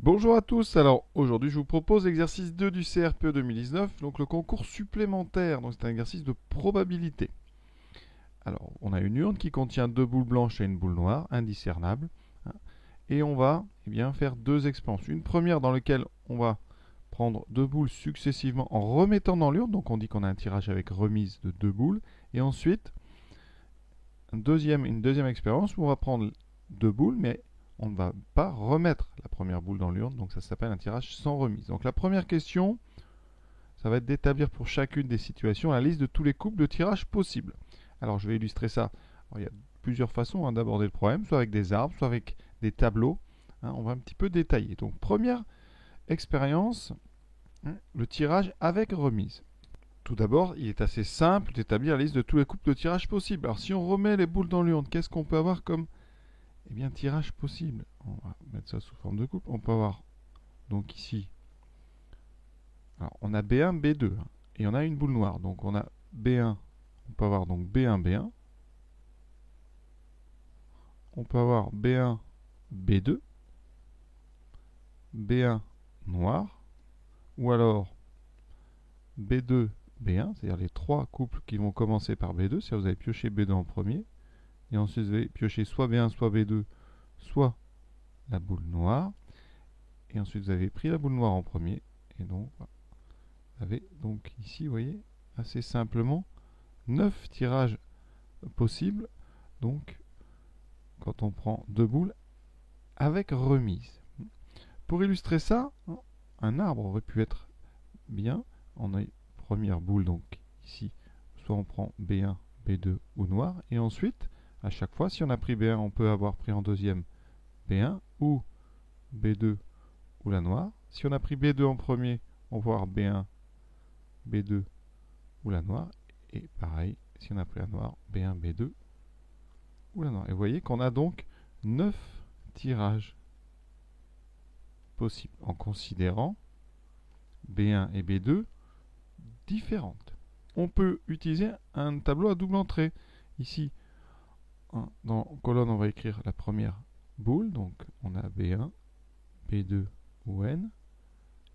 Bonjour à tous, alors aujourd'hui je vous propose l'exercice 2 du CRPE 2019, donc le concours supplémentaire, donc c'est un exercice de probabilité. Alors on a une urne qui contient deux boules blanches et une boule noire, indiscernables, hein, et on va faire deux expériences. Une première dans laquelle on va prendre deux boules successivement en remettant dans l'urne, donc on dit qu'on a un tirage avec remise de deux boules, et ensuite une deuxième expérience où on va prendre deux boules, mais on ne va pas remettre la première boule dans l'urne, donc ça s'appelle un tirage sans remise. Donc la première question, ça va être d'établir pour chacune des situations la liste de tous les couples de tirage possibles. Alors je vais illustrer ça. Alors, il y a plusieurs façons d'aborder le problème, soit avec des arbres, soit avec des tableaux. On va un petit peu détailler. Donc première expérience, le tirage avec remise. Tout d'abord, il est assez simple d'établir la liste de tous les couples de tirage possibles. Alors si on remet les boules dans l'urne, qu'est-ce qu'on peut avoir comme tirage possible? On va mettre ça sous forme de couple. On peut avoir donc ici, alors on a B1, B2, et on a une boule noire. Donc on a B1, on peut avoir donc B1, B1. On peut avoir B1, B2, B1 noir, ou alors B2, B1, c'est-à-dire les trois couples qui vont commencer par B2, si vous avez pioché B2 en premier, et ensuite vous allez piocher soit B1, soit B2, soit la boule noire, et ensuite vous avez pris la boule noire en premier, et donc vous avez donc ici, vous voyez, assez simplement 9 tirages possibles, donc quand on prend deux boules avec remise. Pour illustrer ça, un arbre aurait pu être bien, on a une première boule donc ici, soit on prend B1, B2 ou noir, et ensuite, à chaque fois, si on a pris B1, on peut avoir pris en deuxième B1 ou B2 ou la noire. Si on a pris B2 en premier, on va avoir B1, B2 ou la noire. Et pareil, si on a pris la noire, B1, B2 ou la noire. Et vous voyez qu'on a donc 9 tirages possibles en considérant B1 et B2 différentes. On peut utiliser un tableau à double entrée. Ici, dans colonne, on va écrire la première boule. Donc, on a B1, B2 ou N.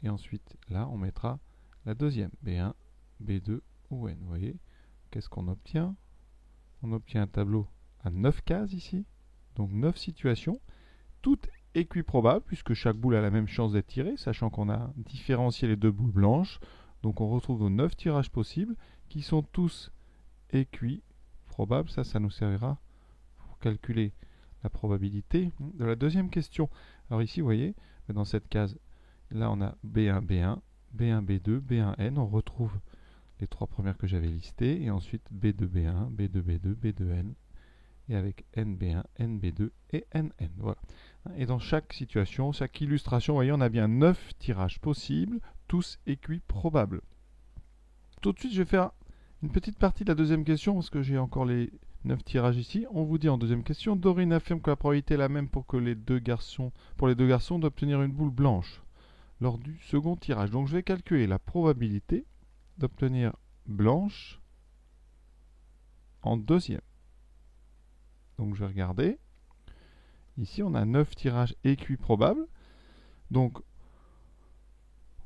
Et ensuite, là, on mettra la deuxième, B1, B2 ou N. Vous voyez, qu'est-ce qu'on obtient? On obtient un tableau à 9 cases ici, donc 9 situations, toutes équiprobables, puisque chaque boule a la même chance d'être tirée, sachant qu'on a différencié les deux boules blanches. Donc on retrouve nos 9 tirages possibles, qui sont tous équiprobables. Ça nous servira pour calculer la probabilité de la deuxième question. Alors ici, vous voyez, dans cette case, là on a B1, B1, B1, B2, B1, N. On retrouve les trois premières que j'avais listées, et ensuite B2, B1, B2, B2, B2, N, et avec NB1, NB2 et NN. Voilà. Et dans chaque situation, chaque illustration, vous voyez, on a bien 9 tirages possibles, tous équiprobables. Tout de suite, je vais faire une petite partie de la deuxième question, parce que j'ai encore les 9 tirages ici. On vous dit en deuxième question, Dorine affirme que la probabilité est la même pour les deux garçons d'obtenir une boule blanche lors du second tirage. Donc je vais calculer la probabilité d'obtenir blanche en deuxième. Donc je vais regarder. Ici, on a 9 tirages équiprobables. Donc,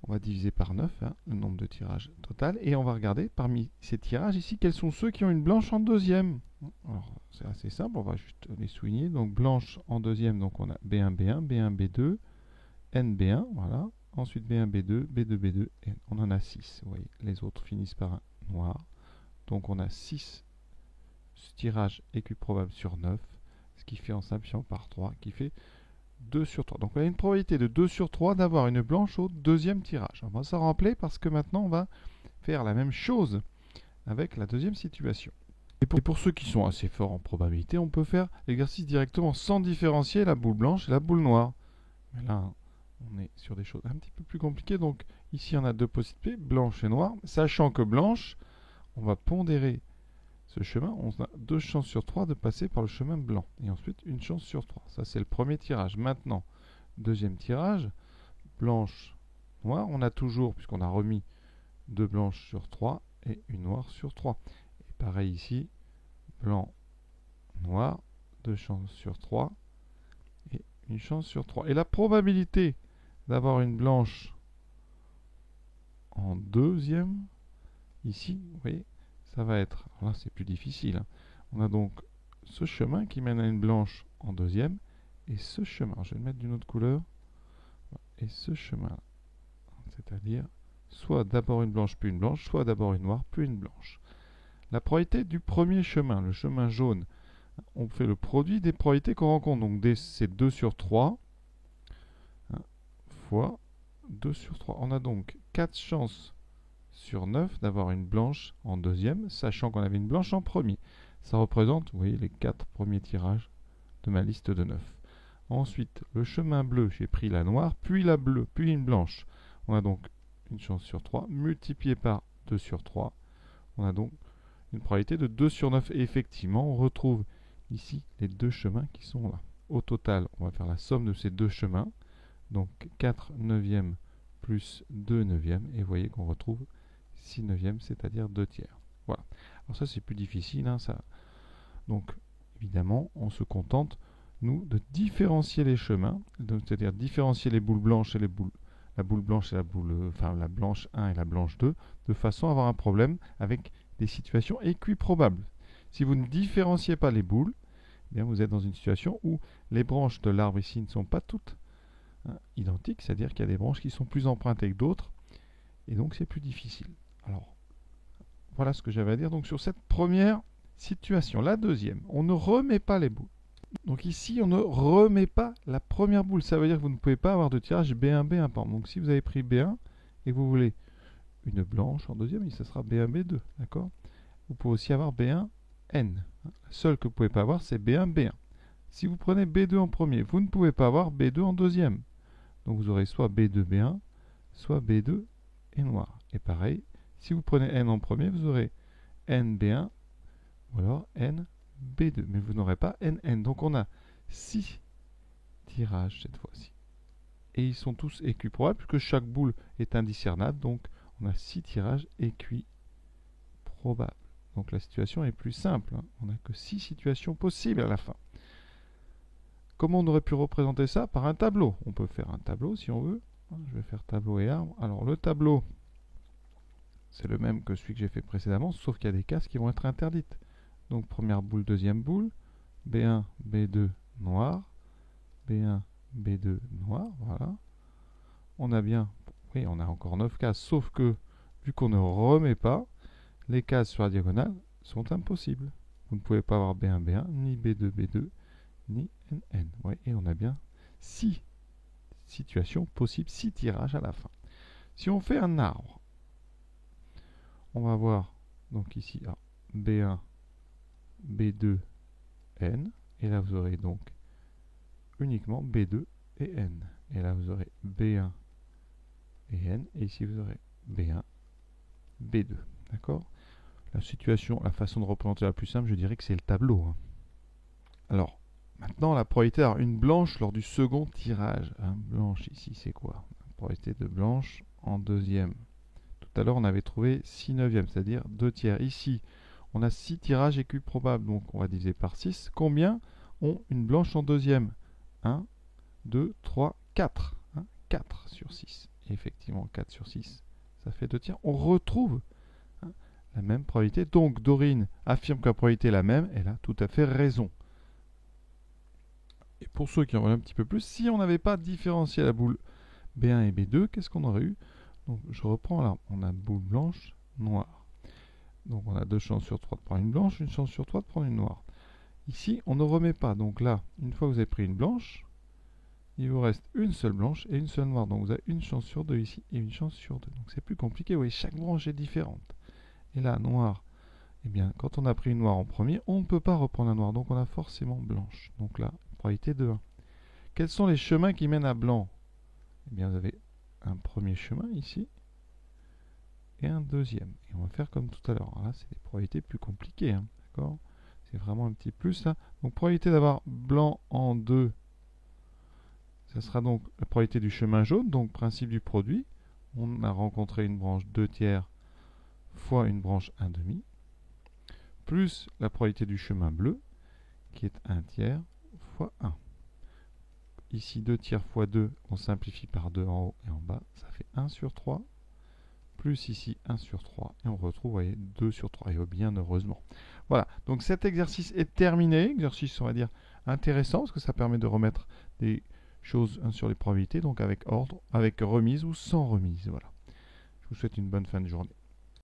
on va diviser par 9, le nombre de tirages total. Et on va regarder parmi ces tirages ici, quels sont ceux qui ont une blanche en deuxième. Alors, c'est assez simple, on va juste les souligner. Donc, blanche en deuxième, donc on a B1, B1, B1, B2, NB1, voilà. Ensuite, B1, B2, B2, B2, et on en a 6. Vous voyez, les autres finissent par un noir. Donc, on a 6 tirages équiprobables sur 9. Ce qui fait en simplifiant par 3, qui fait 2 sur 3. Donc on a une probabilité de 2 sur 3 d'avoir une blanche au deuxième tirage. On va s'en rappeler parce que maintenant on va faire la même chose avec la deuxième situation. Et pour ceux qui sont assez forts en probabilité, on peut faire l'exercice directement sans différencier la boule blanche et la boule noire. Mais là, on est sur des choses un petit peu plus compliquées. Donc ici on a deux possibilités, blanche et noire. Sachant que blanche, on va pondérer ce chemin, on a 2 chances sur 3 de passer par le chemin blanc. Et ensuite, une chance sur 3. Ça, c'est le premier tirage. Maintenant, deuxième tirage, blanche, noire. On a toujours, puisqu'on a remis 2 blanches sur 3 et une noire sur 3. Et pareil ici, blanc, noir, 2 chances sur 3 et une chance sur 3. Et la probabilité d'avoir une blanche en deuxième. Ici, vous voyez, ça va être... Là, c'est plus difficile. Hein. On a donc ce chemin qui mène à une blanche en deuxième. Et ce chemin, je vais le mettre d'une autre couleur. Et ce chemin, c'est-à-dire soit d'abord une blanche puis une blanche, soit d'abord une noire puis une blanche. La probabilité du premier chemin, le chemin jaune, on fait le produit des probabilités qu'on rencontre. Donc c'est 2 sur 3 hein, fois 2 sur 3. On a donc 4 chances sur 9 d'avoir une blanche en deuxième, sachant qu'on avait une blanche en premier. Ça représente, vous voyez, les 4 premiers tirages de ma liste de 9. Ensuite, le chemin bleu, j'ai pris la noire, puis la bleue, puis une blanche. On a donc une chance sur 3, multiplié par 2 sur 3. On a donc une probabilité de 2 sur 9. Et effectivement, on retrouve ici les deux chemins qui sont là. Au total, on va faire la somme de ces deux chemins. Donc 4 neuvièmes plus 2 neuvièmes. Et vous voyez qu'on retrouve 6 neuvièmes, c'est-à-dire 2 tiers. Voilà. Alors ça, c'est plus difficile. Hein, ça. Donc, évidemment, on se contente, nous, de différencier les chemins. C'est-à-dire différencier les boules blanches et les boules... La boule blanche et la boule... Enfin, la blanche 1 et la blanche 2, de façon à avoir un problème avec des situations équiprobables. Si vous ne différenciez pas les boules, eh bien vous êtes dans une situation où les branches de l'arbre ici ne sont pas toutes identiques, c'est-à-dire qu'il y a des branches qui sont plus empruntées que d'autres, et donc c'est plus difficile. Alors, voilà ce que j'avais à dire donc sur cette première situation. La deuxième, on ne remet pas les boules. Donc ici, on ne remet pas la première boule. Ça veut dire que vous ne pouvez pas avoir de tirage B1, B1 par exemple. Donc si vous avez pris B1 et que vous voulez une blanche en deuxième, et ça sera B1, B2, d'accord? Vous pouvez aussi avoir B1, N. La seule que vous ne pouvez pas avoir, c'est B1, B1. Si vous prenez B2 en premier, vous ne pouvez pas avoir B2 en deuxième. Donc vous aurez soit B2, B1, soit B2 et noir. Et pareil, si vous prenez N en premier, vous aurez N, B1, ou alors N, B2. Mais vous n'aurez pas N, N. Donc on a 6 tirages cette fois-ci. Et ils sont tous équiprobables, puisque chaque boule est indiscernable. Donc on a 6 tirages équiprobables. Donc la situation est plus simple. Hein. On n'a que 6 situations possibles à la fin. Comment on aurait pu représenter ça? Par un tableau. On peut faire un tableau si on veut. Je vais faire tableau et arbre. Alors le tableau, c'est le même que celui que j'ai fait précédemment, sauf qu'il y a des cases qui vont être interdites. Donc première boule, deuxième boule, B1, B2, noir, B1, B2, noir, voilà. On a bien, oui, on a encore 9 cases, sauf que, vu qu'on ne remet pas, les cases sur la diagonale sont impossibles. Vous ne pouvez pas avoir B1, B1, ni B2, B2, ni NN. Ouais, et on a bien 6 situations possibles, 6 tirages à la fin. Si on fait un arbre, on va avoir donc ici B1, B2, N. Et là, vous aurez donc uniquement B2 et N. Et là, vous aurez B1 et N. Et ici, vous aurez B1, B2. D'accord? La situation, la façon de représenter la plus simple, je dirais que c'est le tableau. Hein. Alors, maintenant, la probabilité d'avoir une blanche lors du second tirage. Hein, blanche ici, c'est quoi? La probabilité de blanche en deuxième. Tout à l'heure, on avait trouvé 6 neuvièmes, c'est-à-dire 2 tiers. Ici, on a 6 tirages équiprobables, donc on va diviser par 6. Combien ont une blanche en deuxième? 1, 2, 3, 4. Hein, 4 sur 6. Et effectivement, 4 sur 6, ça fait 2 tiers. On retrouve la même probabilité. Donc, Dorine affirme que la probabilité est la même. Elle a tout à fait raison. Et pour ceux qui en veulent un petit peu plus, si on n'avait pas différencié la boule B1 et B2, qu'est-ce qu'on aurait eu? Donc, je reprends là. On a boule blanche, noire. Donc, on a 2 chances sur 3 de prendre une blanche, une chance sur 3 de prendre une noire. Ici, on ne remet pas. Donc là, une fois que vous avez pris une blanche, il vous reste une seule blanche et une seule noire. Donc vous avez une chance sur 2 ici et une chance sur 2. Donc c'est plus compliqué. Vous voyez, chaque branche est différente. Et là, noir, eh bien, quand on a pris une noire en premier, on ne peut pas reprendre la noire. Donc on a forcément blanche. Donc là, probabilité de 1. Quels sont les chemins qui mènent à blanc? Eh bien, vous avez un premier chemin ici et un deuxième. Et on va faire comme tout à l'heure. Là, c'est des probabilités plus compliquées. Hein, d'accord? C'est vraiment un petit plus là. Donc probabilité d'avoir blanc en 2, ça sera donc la probabilité du chemin jaune, donc principe du produit. On a rencontré une branche 2 tiers fois une branche 1 demi, plus la probabilité du chemin bleu, qui est 1 tiers fois 1. ici 2 tiers fois 2, on simplifie par 2 en haut et en bas, ça fait 1 sur 3. Plus ici 1 sur 3. Et on retrouve, vous voyez, 2 sur 3. Et bien heureusement. Voilà, donc cet exercice est terminé. Exercice, on va dire, intéressant, parce que ça permet de remettre des choses sur les probabilités, donc avec ordre, avec remise ou sans remise. Voilà. Je vous souhaite une bonne fin de journée.